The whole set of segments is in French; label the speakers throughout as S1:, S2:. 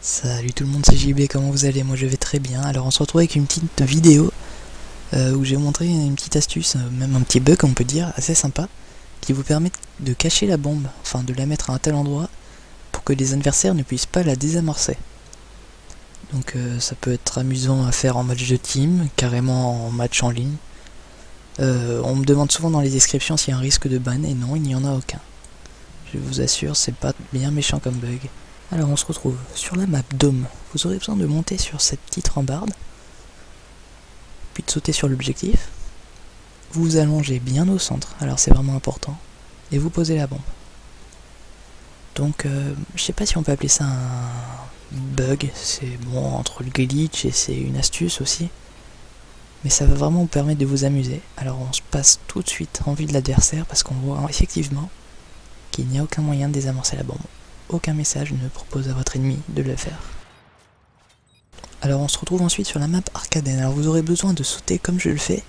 S1: Salut tout le monde, c'est JB, comment vous allez? Moi je vais très bien. Alors on se retrouve avec une petite vidéo où j'ai montré une petite astuce, même un petit bug on peut dire, assez sympa, qui vous permet de cacher la bombe, enfin de la mettre à un tel endroit pour que les adversaires ne puissent pas la désamorcer. Donc ça peut être amusant à faire en match de team, carrément en match en ligne. On me demande souvent dans les descriptions s'il y a un risque de ban, et non, il n'y en a aucun. Je vous assure, c'est pas bien méchant comme bug. Alors on se retrouve sur la map Dôme. Vous aurez besoin de monter sur cette petite rambarde, puis de sauter sur l'objectif. Vous vous allongez bien au centre, alors c'est vraiment important, et vous posez la bombe. Donc je sais pas si on peut appeler ça un bug, c'est bon entre le glitch et c'est une astuce aussi. Mais ça va vraiment vous permettre de vous amuser. Alors on se passe tout de suite en vue de l'adversaire parce qu'on voit effectivement qu'il n'y a aucun moyen de désamorcer la bombe. Aucun message ne propose à votre ennemi de le faire. Alors on se retrouve ensuite sur la map Arcaden. Alors vous aurez besoin de sauter comme je le fais.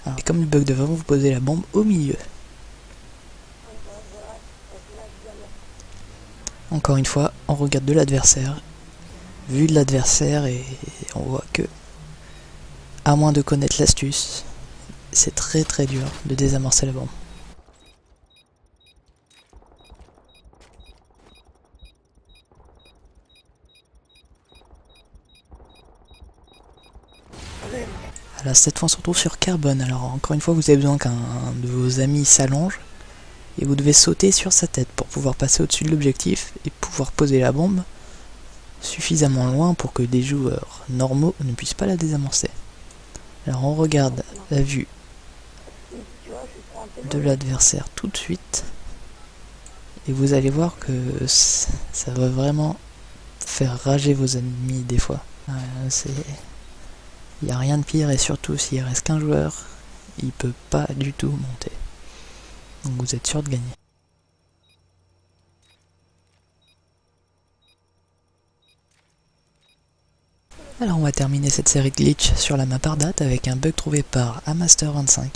S1: Alors, et comme le bug de avant, vous posez la bombe au milieu. Encore une fois, on regarde de l'adversaire. Vue de l'adversaire et on voit que, à moins de connaître l'astuce, c'est très dur de désamorcer la bombe. Alors cette fois on se retrouve sur Carbone. Alors encore une fois vous avez besoin qu'un de vos amis s'allonge et vous devez sauter sur sa tête pour pouvoir passer au-dessus de l'objectif et pouvoir poser la bombe suffisamment loin pour que des joueurs normaux ne puissent pas la désamorcer. Alors on regarde la vue de l'adversaire tout de suite et vous allez voir que ça va vraiment faire rager vos ennemis des fois. Il n'y a rien de pire, et surtout s'il reste qu'un joueur, il peut pas du tout monter. Donc vous êtes sûr de gagner. Alors on va terminer cette série de glitch sur la map Ardat avec un bug trouvé par Amaster25.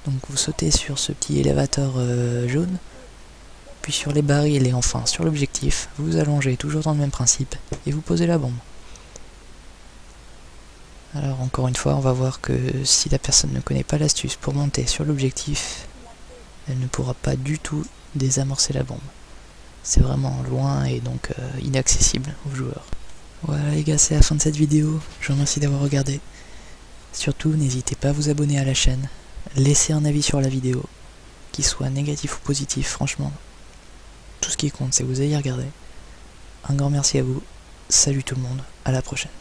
S1: Donc vous sautez sur ce petit élévateur jaune, puis sur les barils et enfin sur l'objectif, vous vous allongez toujours dans le même principe et vous posez la bombe. Alors encore une fois, on va voir que si la personne ne connaît pas l'astuce pour monter sur l'objectif, elle ne pourra pas du tout désamorcer la bombe. C'est vraiment loin et donc inaccessible aux joueurs. Voilà les gars, c'est la fin de cette vidéo. Je vous remercie d'avoir regardé. Surtout, n'hésitez pas à vous abonner à la chaîne. Laissez un avis sur la vidéo, qu'il soit négatif ou positif, franchement. Tout ce qui compte, c'est que vous ayez regardé. Un grand merci à vous. Salut tout le monde, à la prochaine.